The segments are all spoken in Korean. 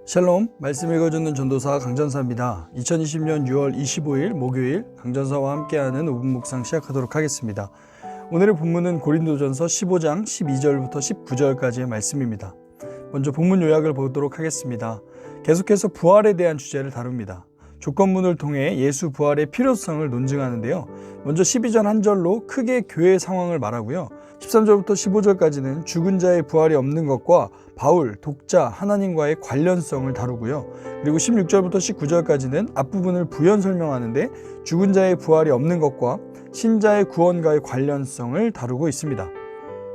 샬롬, 말씀 읽어주는 전도사 강전사입니다. 2020년 6월 25일 목요일 강전사와 함께하는 5분 묵상 시작하도록 하겠습니다. 오늘의 본문은 고린도전서 15장 12절부터 19절까지의 말씀입니다. 먼저 본문 요약을 보도록 하겠습니다. 계속해서 부활에 대한 주제를 다룹니다. 조건문을 통해 예수 부활의 필요성을 논증하는데요. 먼저 12절 한 절로 크게 교회의 상황을 말하고요. 13절부터 15절까지는 죽은 자의 부활이 없는 것과 바울, 독자, 하나님과의 관련성을 다루고요. 그리고 16절부터 19절까지는 앞부분을 부연 설명하는데 죽은 자의 부활이 없는 것과 신자의 구원과의 관련성을 다루고 있습니다.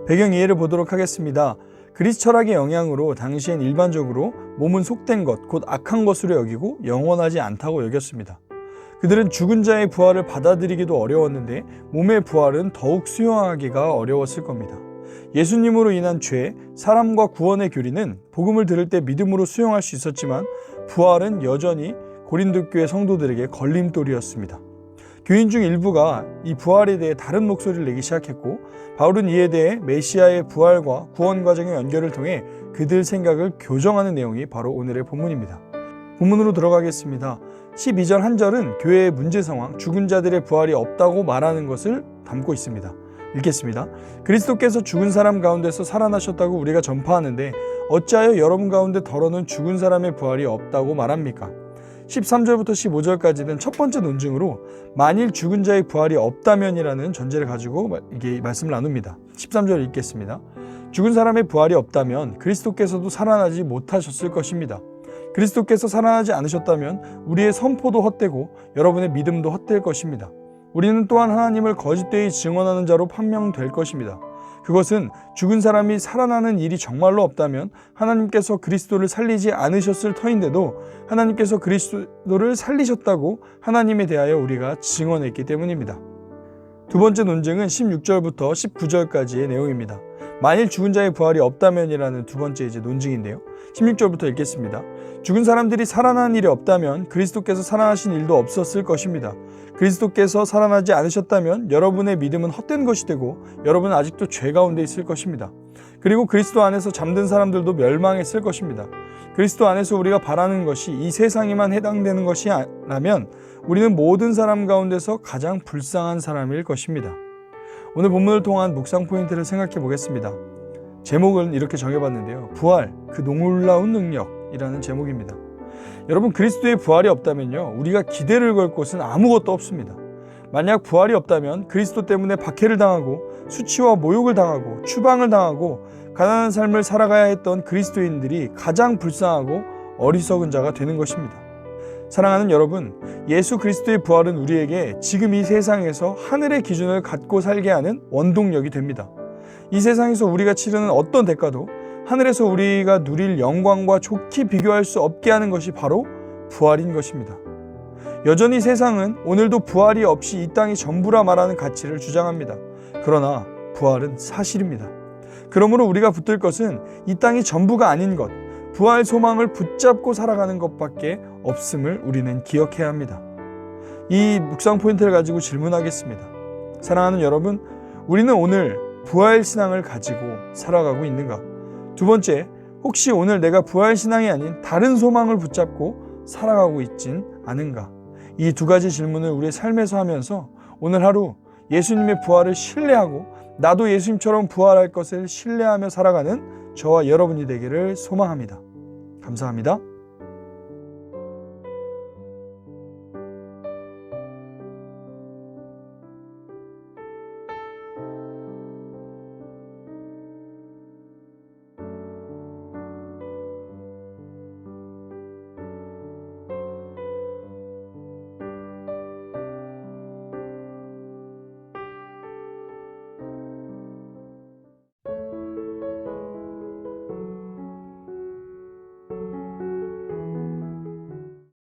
배경 이해를 보도록 하겠습니다. 그리스 철학의 영향으로 당시엔 일반적으로 몸은 속된 것, 곧 악한 것으로 여기고 영원하지 않다고 여겼습니다. 그들은 죽은 자의 부활을 받아들이기도 어려웠는데 몸의 부활은 더욱 수용하기가 어려웠을 겁니다. 예수님으로 인한 죄, 사람과 구원의 교리는 복음을 들을 때 믿음으로 수용할 수 있었지만 부활은 여전히 고린도 교회 성도들에게 걸림돌이었습니다. 교인 중 일부가 이 부활에 대해 다른 목소리를 내기 시작했고 바울은 이에 대해 메시아의 부활과 구원 과정의 연결을 통해 그들 생각을 교정하는 내용이 바로 오늘의 본문입니다. 본문으로 들어가겠습니다. 12절 한 절은 교회의 문제 상황, 죽은 자들의 부활이 없다고 말하는 것을 담고 있습니다. 읽겠습니다. 그리스도께서 죽은 사람 가운데서 살아나셨다고 우리가 전파하는데 어찌하여 여러분 가운데 더러는 죽은 사람의 부활이 없다고 말합니까? 13절부터 15절까지는 첫 번째 논증으로 만일 죽은 자의 부활이 없다면이라는 전제를 가지고 이게 말씀을 나눕니다. 13절 읽겠습니다. 죽은 사람의 부활이 없다면 그리스도께서도 살아나지 못하셨을 것입니다. 그리스도께서 살아나지 않으셨다면 우리의 선포도 헛되고 여러분의 믿음도 헛될 것입니다. 우리는 또한 하나님을 거짓되이 증언하는 자로 판명될 것입니다. 그것은 죽은 사람이 살아나는 일이 정말로 없다면 하나님께서 그리스도를 살리지 않으셨을 터인데도 하나님께서 그리스도를 살리셨다고 하나님에 대하여 우리가 증언했기 때문입니다. 두 번째 논증은 16절부터 19절까지의 내용입니다. 만일 죽은 자의 부활이 없다면이라는 두 번째 논증인데요. 16절부터 읽겠습니다. 죽은 사람들이 살아난 일이 없다면 그리스도께서 살아나신 일도 없었을 것입니다. 그리스도께서 살아나지 않으셨다면 여러분의 믿음은 헛된 것이 되고 여러분은 아직도 죄 가운데 있을 것입니다. 그리고 그리스도 안에서 잠든 사람들도 멸망했을 것입니다. 그리스도 안에서 우리가 바라는 것이 이 세상에만 해당되는 것이라면 우리는 모든 사람 가운데서 가장 불쌍한 사람일 것입니다. 오늘 본문을 통한 묵상 포인트를 생각해 보겠습니다. 제목은 이렇게 정해봤는데요. 부활, 그 놀라운 능력이라는 제목입니다. 여러분, 그리스도의 부활이 없다면요, 우리가 기대를 걸 곳은 아무것도 없습니다. 만약 부활이 없다면 그리스도 때문에 박해를 당하고 수치와 모욕을 당하고 추방을 당하고 가난한 삶을 살아가야 했던 그리스도인들이 가장 불쌍하고 어리석은 자가 되는 것입니다. 사랑하는 여러분, 예수 그리스도의 부활은 우리에게 지금 이 세상에서 하늘의 기준을 갖고 살게 하는 원동력이 됩니다. 이 세상에서 우리가 치르는 어떤 대가도 하늘에서 우리가 누릴 영광과 좋게 비교할 수 없게 하는 것이 바로 부활인 것입니다. 여전히 세상은 오늘도 부활이 없이 이 땅이 전부라 말하는 가치를 주장합니다. 그러나 부활은 사실입니다. 그러므로 우리가 붙들 것은 이 땅이 전부가 아닌 것, 부활 소망을 붙잡고 살아가는 것밖에 없음을 우리는 기억해야 합니다. 이 묵상 포인트를 가지고 질문하겠습니다. 사랑하는 여러분, 우리는 오늘 부활 신앙을 가지고 살아가고 있는가? 두 번째, 혹시 오늘 내가 부활 신앙이 아닌 다른 소망을 붙잡고 살아가고 있진 않은가? 이 두 가지 질문을 우리의 삶에서 하면서 오늘 하루 예수님의 부활을 신뢰하고 나도 예수님처럼 부활할 것을 신뢰하며 살아가는 저와 여러분이 되기를 소망합니다. 감사합니다.